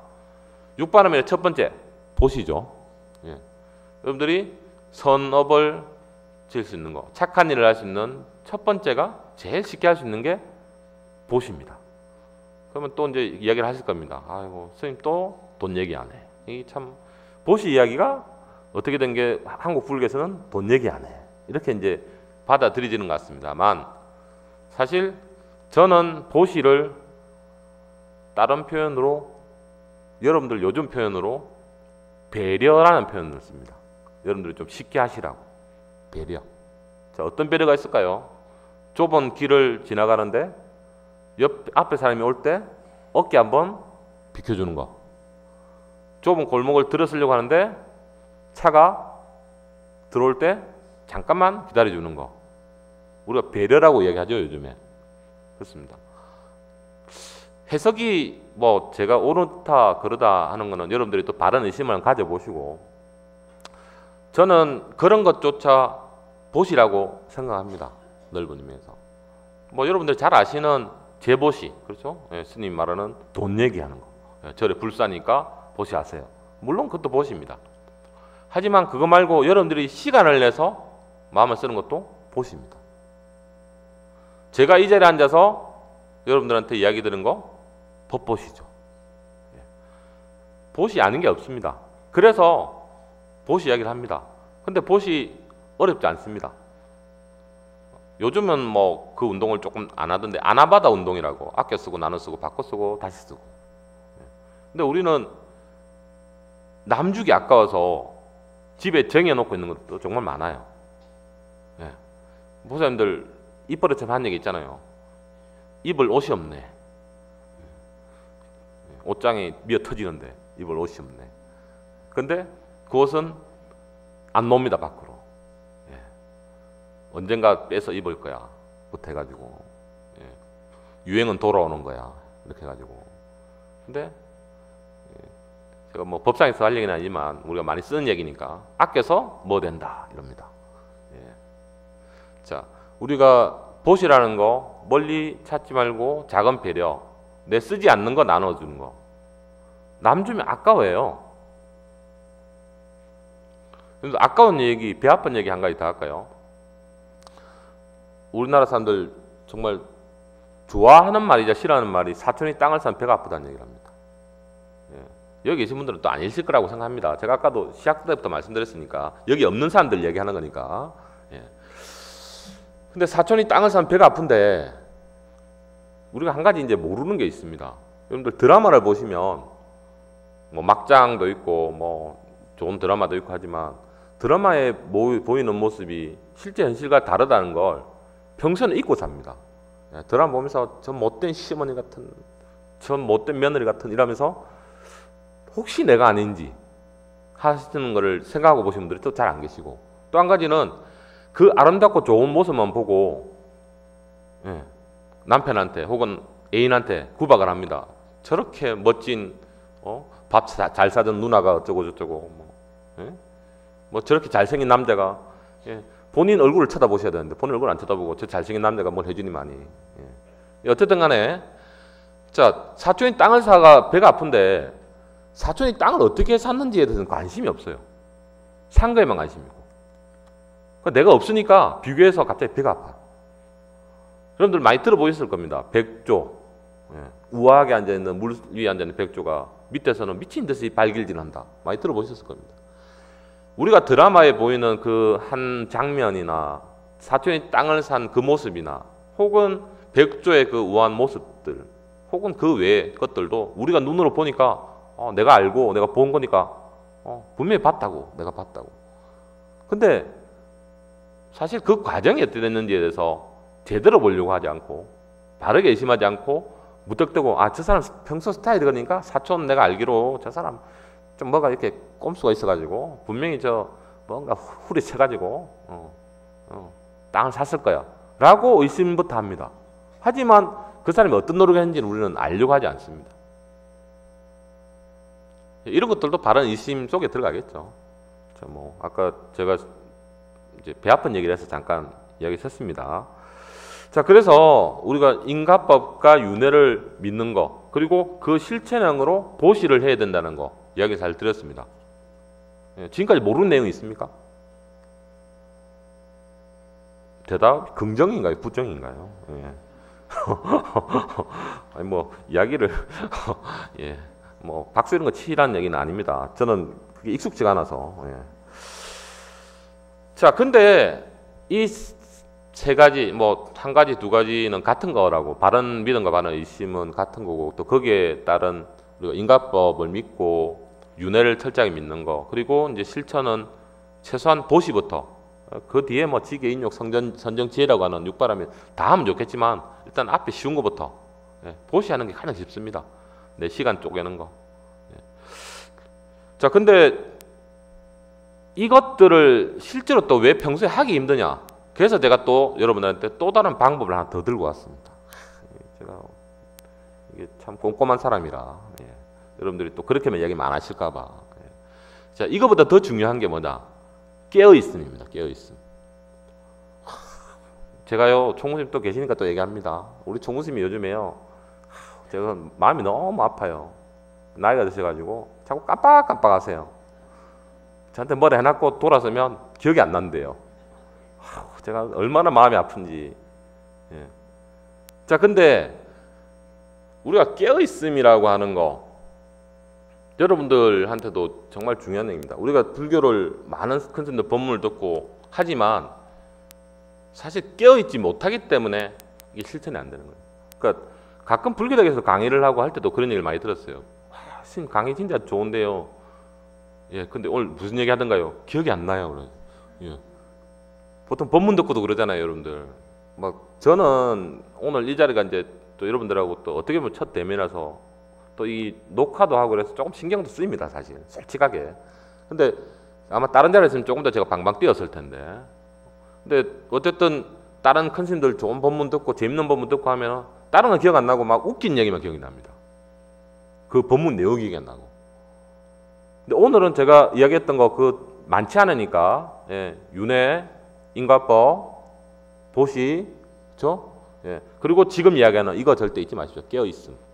육바람의 첫 번째 보시죠. 여러분들이 선업을 지을 수 있는 거, 착한 일을 할 수 있는 첫 번째가 제일 쉽게 할 수 있는 게 보시입니다. 그러면 또 이제 이야기를 하실 겁니다. 아이고 스님 또 돈 얘기 안 해. 이게 참 보시 이야기가 어떻게 된 게 한국 불교에서는 돈 얘기 안 해. 이렇게 이제 받아들여지는 것 같습니다만 사실 저는 보시를 다른 표현으로 여러분들 요즘 표현으로 배려라는 표현을 씁니다. 여러분들이 좀 쉽게 하시라고. 배려. 자, 어떤 배려가 있을까요? 좁은 길을 지나가는데 앞에 사람이 올 때 어깨 한번 비켜주는 거. 좁은 골목을 들어서려고 하는데 차가 들어올 때 잠깐만 기다려주는 거. 우리가 배려라고 얘기하죠, 요즘에. 그렇습니다. 해석이 뭐 제가 옳다 그러다 하는 거는 여러분들이 또 바른 의심을 가져보시고 저는 그런 것조차 보시라고 생각합니다. 넓은 의미에서. 뭐 여러분들 잘 아시는 제보시, 그렇죠? 스님 말하는 돈 얘기하는 거. 절에 불사니까 보시하세요. 물론 그것도 보시입니다. 하지만 그거 말고 여러분들이 시간을 내서 마음을 쓰는 것도 보시입니다. 제가 이 자리에 앉아서 여러분들한테 이야기 들은 거 법보시죠. 보시 아는 게 없습니다. 그래서 보시 이야기를 합니다. 근데 보시 어렵지 않습니다. 요즘은 뭐 그 운동을 조금 안 하던데 아나바다 운동이라고 아껴 쓰고 나눠 쓰고 바꿔 쓰고 다시 쓰고. 근데 우리는 남 주기 아까워서 집에 정해놓고 있는 것도 정말 많아요. 목사님들 입버릇처럼 한 얘기 있잖아요. 입을 옷이 없네. 옷장이 미어 터지는데 입을 옷이 없네. 근데 그 옷은 안 놉니다 밖으로. 언젠가 빼서 입을 거야. 부터 해가지고 유행은 돌아오는 거야. 이렇게 해가지고. 근데 제가 뭐 법상에서 할 얘기는 아니지만 우리가 많이 쓰는 얘기니까 아껴서 뭐 된다 이럽니다. 자, 우리가 보시라는 거 멀리 찾지 말고 작은 배려, 내 쓰지 않는 거 나눠주는 거. 남 주면 아까워요. 그래서 아까운 얘기, 배 아픈 얘기 한 가지 더 할까요? 우리나라 사람들 정말 좋아하는 말이자 싫어하는 말이 사촌이 땅을 사면 배가 아프다는 얘기를 합니다. 여기 계신 분들은 또 아니실 거라고 생각합니다. 제가 아까도 시작 때부터 말씀드렸으니까 여기 없는 사람들 얘기하는 거니까. 근데 사촌이 땅을 사면 배가 아픈데 우리가 한 가지 이제 모르는 게 있습니다. 여러분들 드라마를 보시면 뭐 막장도 있고 뭐 좋은 드라마도 있고 하지만 드라마에 보이는 모습이 실제 현실과 다르다는 걸 평소에는 잊고 삽니다. 드라마 보면서 저 못된 시어머니 같은, 저 못된 며느리 같은 이러면서 혹시 내가 아닌지 하시는 거를 생각하고 보시는 분들이 또 잘 안 계시고, 또 한 가지는 그 아름답고 좋은 모습만 보고 남편한테 혹은 애인한테 구박을 합니다. 저렇게 멋진 밥 잘 사던 누나가 어쩌고 저쩌고 뭐 저렇게 잘생긴 남자가 본인 얼굴을 쳐다보셔야 되는데 본인 얼굴 안 쳐다보고 저 잘생긴 남자가 뭘 해주니만이 어쨌든 간에 자, 사촌이 땅을 사가 배가 아픈데 사촌이 땅을 어떻게 샀는지에 대해서는 관심이 없어요. 산 거에만 관심이고. 그러니까 내가 없으니까 비교해서 갑자기 배가 아파. 여러분들 많이 들어보셨을 겁니다. 백조. 우아하게 앉아있는 물 위에 앉아있는 백조가 밑에서는 미친 듯이 발길질한다. 많이 들어보셨을 겁니다. 우리가 드라마에 보이는 그 한 장면이나 사촌이 땅을 산 그 모습이나 혹은 백조의 그 우아한 모습들 혹은 그 외의 것들도 우리가 눈으로 보니까 내가 알고 내가 본 거니까 분명히 봤다고 내가 봤다고. 근데 사실 그 과정이 어떻게 됐는지에 대해서 제대로 보려고 하지 않고 바르게 의심하지 않고 무턱대고 저 사람 평소 스타일이 그러니까 사촌 내가 알기로 저 사람 좀 뭐가 이렇게 꼼수가 있어가지고 분명히 저 뭔가 후리 쳐가지고 땅을 샀을 거야 라고 의심부터 합니다. 하지만 그 사람이 어떤 노력을 했는지는 우리는 알려고 하지 않습니다. 이런 것들도 바른 의심 속에 들어가겠죠. 뭐 아까 제가 이제 배 아픈 얘기를 해서 잠깐 이야기했습니다. 자, 그래서 우리가 인과법과 윤회를 믿는 거 그리고 그 실천형으로 보시를 해야 된다는 거 이야기 잘 드렸습니다. 지금까지 모르는 내용이 있습니까? 대답 긍정인가요? 부정인가요? 아니 뭐 이야기를 뭐 박수 이런 거 치라는 얘기는 아닙니다. 저는 그게 익숙지가 않아서. 자, 근데 이 세 가지, 뭐 한 가지, 두 가지는 같은 거라고 바른 믿음과 바른 의심은 같은 거고 또 거기에 따른 우리가 인과법을 믿고 윤회를 철저하게 믿는 거 그리고 이제 실천은 최소한 보시부터 그 뒤에 뭐 지계, 인욕, 선정지혜라고 하는 육바람이 다 하면 좋겠지만 일단 앞에 쉬운 거부터 보시하는 게 가장 쉽습니다. 내 시간 쪼개는 거. 자, 근데 이것들을 실제로 또 왜 평소에 하기 힘드냐? 그래서 제가 또 여러분들한테 또 다른 방법을 하나 더 들고 왔습니다. 제가 이게 참 꼼꼼한 사람이라 여러분들이 또 그렇게만 이야기만 안 하실까봐. 자, 이거보다 더 중요한 게 뭐냐? 깨어있음입니다. 깨어있음. 제가요, 총무님 또 계시니까 또 얘기합니다. 우리 총무님이 요즘에요, 제가 마음이 너무 아파요. 나이가 드셔가지고 자꾸 깜빡깜빡 하세요. 저한테 뭐라 해놨고 돌아서면 기억이 안 난대요. 제가 얼마나 마음이 아픈지. 자, 근데 우리가 깨어있음이라고 하는 거 여러분들한테도 정말 중요한 얘기입니다. 우리가 불교를 많은 컨셉들 법문을 듣고 하지만 사실 깨어있지 못하기 때문에 이게 실천이 안 되는 거예요. 그러니까 가끔 불교대에서 강의를 하고 할 때도 그런 얘기를 많이 들었어요. 스님 강의 진짜 좋은데요. 근데 오늘 무슨 얘기 하던가요? 기억이 안 나요. 보통 법문 듣고도 그러잖아요, 여러분들. 막 저는 오늘 이 자리가 이제 또 여러분들하고 또 어떻게 보면 첫 대면이라서 또 이 녹화도 하고 그래서 조금 신경도 쓰입니다, 사실. 솔직하게. 근데 아마 다른 자리에 있으면 조금 더 제가 방방 뛰었을 텐데. 근데 어쨌든 다른 큰 스님들 좋은 법문 듣고 재밌는 법문 듣고 하면 다른 건 기억 안 나고 막 웃긴 얘기만 기억이 납니다. 그 법문 내용이 기억이 안 나고. 근데 오늘은 제가 이야기했던 거 그 많지 않으니까 윤회, 인과법, 보시, 그렇죠? 그리고 지금 이야기하는 이거 절대 잊지 마십시오. 깨어있음.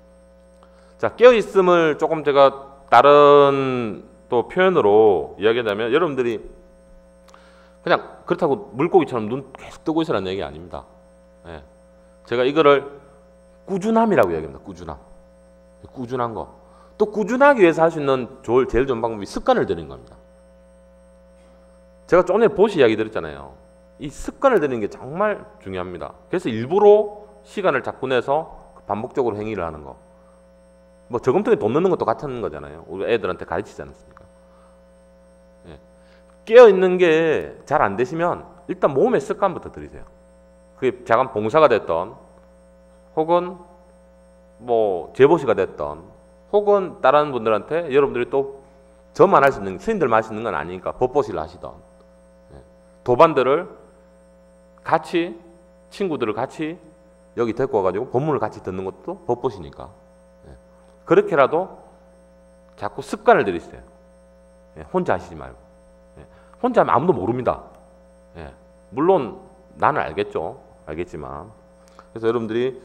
자, 깨어있음을 조금 제가 다른 또 표현으로 이야기하자면 여러분들이 그냥 그렇다고 물고기처럼 눈 계속 뜨고 있으라는 얘기 아닙니다. 제가 이거를 꾸준함이라고 이야기합니다. 꾸준함. 꾸준한 거. 또 꾸준하기 위해서 할 수 있는 제일 좋은 방법이 습관을 들이는 겁니다. 제가 조금 전에 보시 이야기 드렸잖아요. 이 습관을 들이는 게 정말 중요합니다. 그래서 일부러 시간을 자꾸 내서 반복적으로 행위를 하는 거. 뭐 저금통에 돈 넣는 것도 같은 거잖아요. 우리 애들한테 가르치지 않습니까? 깨어있는 게 잘 안 되시면 일단 몸의 습관부터 들이세요. 그게 작은 봉사가 됐던 혹은 뭐 제보시가 됐던 혹은 다른 분들한테 여러분들이 또 저만 할 수 있는 스님들만 할 수 있는 건 아니니까 법보시를 하시던 도반들을 같이 친구들을 같이 여기 데리고 와가지고 법문을 같이 듣는 것도 법보시니까 그렇게라도 자꾸 습관을 들이세요. 혼자 하시지 말고. 혼자 하면 아무도 모릅니다. 물론 나는 알겠죠. 알겠지만 그래서 여러분들이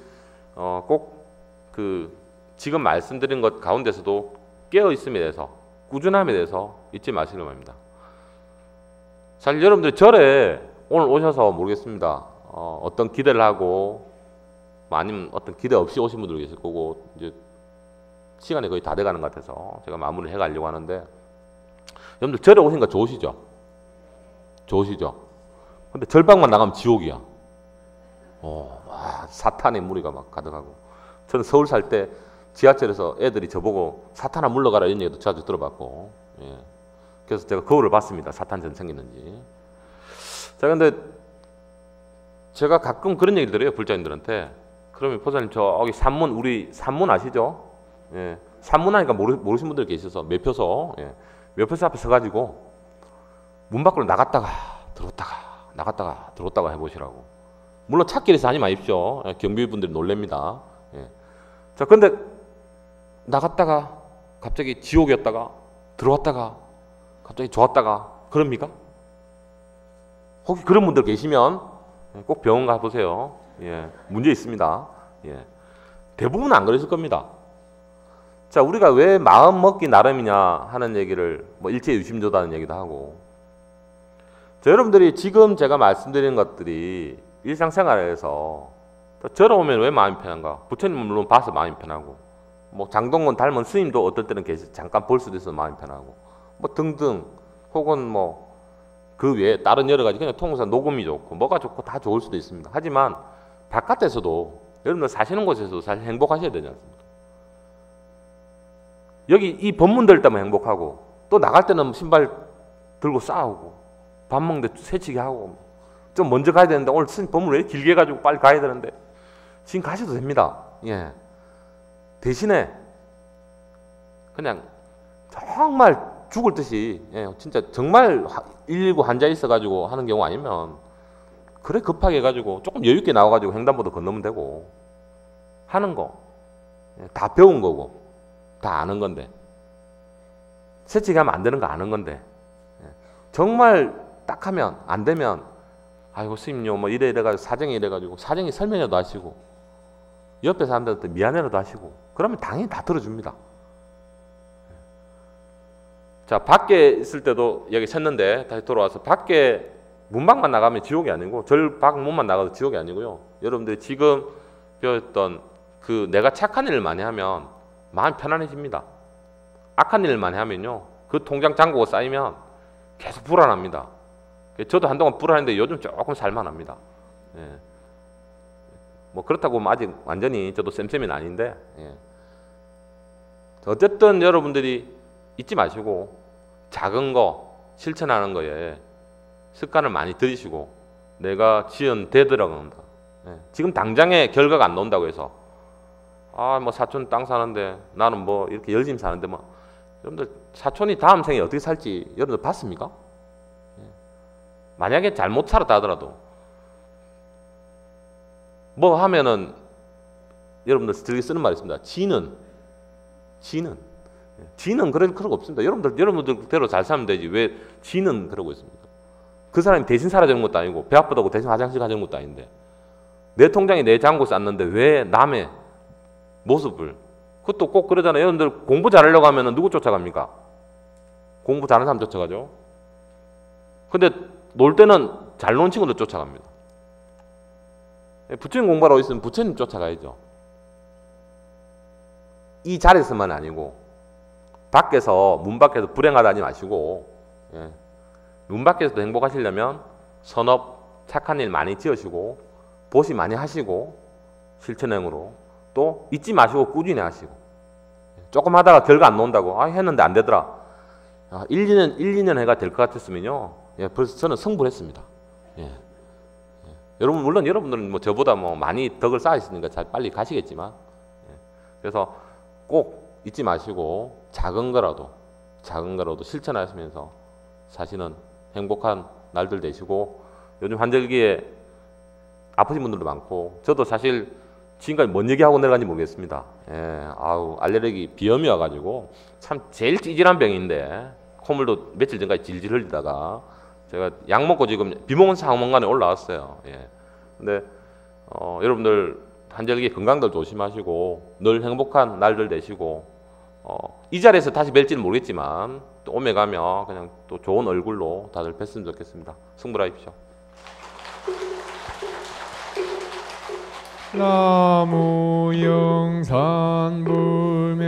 꼭 그 지금 말씀드린 것 가운데서도 깨어 있음에 대해서, 꾸준함에 대해서 잊지 마시길 바랍니다. 사실 여러분들 절에 오늘 오셔서 모르겠습니다. 어떤 기대를 하고 아니면 어떤 기대 없이 오신 분들 계실 거고, 이제 시간이 거의 다 돼가는 것 같아서 제가 마무리를 해가려고 하는데, 여러분들 절에 오시니까 좋으시죠? 좋으시죠? 근데 절방만 나가면 지옥이야. 와, 사탄의 무리가 막 가득하고. 저는 서울 살 때 지하철에서 애들이 저보고 사탄아 물러가라 이런 얘기도 자주 들어봤고, 예. 그래서 제가 거울을 봤습니다. 사탄전 생겼는지. 자, 근데 제가 가끔 그런 얘기를 들어요, 불자님들한테. 그러면 포사님 저기 산문, 우리 산문 아시죠? 예. 산문 하니까 모르시는 분들 계셔서 매표소, 예. 매표소 앞에 서가지고 문 밖으로 나갔다가 들어왔다가 나갔다가 들어왔다가 해보시라고. 물론 찾길에서 하지 마십시오. 예. 경비분들이 놀랍니다. 예. 자, 근데 나갔다가 갑자기 지옥이었다가 들어왔다가 갑자기 좋았다가 그럽니까? 혹시 그런 분들 계시면 꼭 병원 가보세요. 예, 문제 있습니다. 예, 대부분 안 그러실 겁니다. 자, 우리가 왜 마음 먹기 나름이냐 하는 얘기를 뭐 일체유심조다는 얘기도 하고, 자, 여러분들이 지금 제가 말씀드리는 것들이 일상생활에서 절에 오면 왜 마음이 편한가? 부처님은 물론 봐서 마음이 편하고, 뭐 장동건 닮은 스님도 어떨 때는 잠깐 볼 수도 있어서 마음이 편하고, 뭐 등등, 혹은 뭐 그 외에 다른 여러 가지 그냥 통상 녹음이 좋고 뭐가 좋고 다 좋을 수도 있습니다. 하지만 바깥에서도 여러분들 사시는 곳에서도 사실 행복하셔야 되지 않습니까? 여기 이 법문들 때문에 행복하고, 또 나갈 때는 신발 들고 싸우고 밥 먹는데 새치기 하고, 좀 먼저 가야 되는데 오늘 법문 왜 이렇게 길게 해가지고 빨리 가야 되는데 지금 가셔도 됩니다. 예. 대신에 그냥 정말 죽을 듯이, 예, 진짜 정말 119 환자 있어가지고 하는 경우 아니면 그래 급하게 해가지고 조금 여유 있게 나와가지고 횡단보도 건너면 되고 하는 거, 예, 다 배운 거고 다 아는 건데, 새치기 하면 안 되는 거 아는 건데, 예, 정말 딱 하면 안 되면 아이고 스님요 뭐 이래가지고 사정이 이래가지고 사정이 설명이라도 하시고 옆에 사람들한테 미안해라도 하시고 그러면 당연히 다 들어줍니다. 자, 밖에 있을 때도 여기 쳤는데 다시 돌아와서 밖에 문밖만 나가면 지옥이 아니고 절 밖 문만 나가도 지옥이 아니고요. 여러분들이 지금 배웠던 그 내가 착한 일을 많이 하면 마음이 편안해집니다. 악한 일을 많이 하면요, 그 통장 잔고가 쌓이면 계속 불안합니다. 저도 한동안 불안했는데 요즘 조금 살만합니다. 예. 뭐 그렇다고 아직 완전히 저도 쌤쌤이는 아닌데, 예. 어쨌든 여러분들이 잊지 마시고 작은 거 실천하는 거에 습관을 많이 들이시고, 내가 지은 되돌아간다. 예. 지금 당장에 결과가 안 나온다고 해서 뭐 사촌 땅 사는데 나는 뭐 이렇게 열심히 사는데 뭐, 여러분들 사촌이 다음 생에 어떻게 살지 여러분들 봤습니까? 예. 만약에 잘못 살았다 하더라도 뭐 하면은 여러분들 즐겨 쓰는 말이 있습니다. 지는 그럴 필요가 없습니다. 여러분들대로 잘 살면 되지 왜 지는 그러고 있습니까? 그 사람이 대신 살아주는 것도 아니고 배 아프다고 대신 화장실 가는 것도 아닌데, 내 통장에 내 잔고 쌌는데 왜 남의 모습을, 그것도 꼭 그러잖아요. 여러분들 공부 잘하려고 하면 누구 쫓아갑니까? 공부 잘하는 사람 쫓아가죠. 근데 놀 때는 잘 노는 친구들 쫓아갑니다. 부처님 공부하러 있으면 부처님 쫓아가야죠. 이 자리에서만 아니고 밖에서, 문 밖에서 불행하다니 마시고, 예, 문 밖에서도 행복하시려면 선업, 착한 일 많이 지으시고 보시 많이 하시고 실천행으로 또 잊지 마시고 꾸준히 하시고, 조금 하다가 결과 안 나온다고 했는데 안 되더라, 1, 2년 해가 될 것 같았으면요, 예, 벌써 저는 성불했습니다. 예. 여러분 물론 여러분들은 뭐 저보다 뭐 많이 덕을 쌓으시니까 잘 빨리 가시겠지만, 예, 그래서 꼭 잊지 마시고 작은 거라도 실천하시면서 사시는 행복한 날들 되시고, 요즘 환절기에 아프신 분들도 많고, 저도 사실 지금까지 뭔 얘기하고 내려간지 모르겠습니다. 예, 알레르기 비염이 와가지고 참 제일 찌질한 병인데 콧물도 며칠 전까지 질질 흘리다가 제가 약 먹고 지금 비몽사몽간에 올라왔어요. 예. 근데 여러분들 한절기 건강들 조심하시고 늘 행복한 날들 되시고 이 자리에서 다시 뵐지는 모르겠지만 또 오며 가며 그냥 또 좋은 얼굴로 다들 뵀으면 좋겠습니다. 승부하십시오. 나무 영산 불명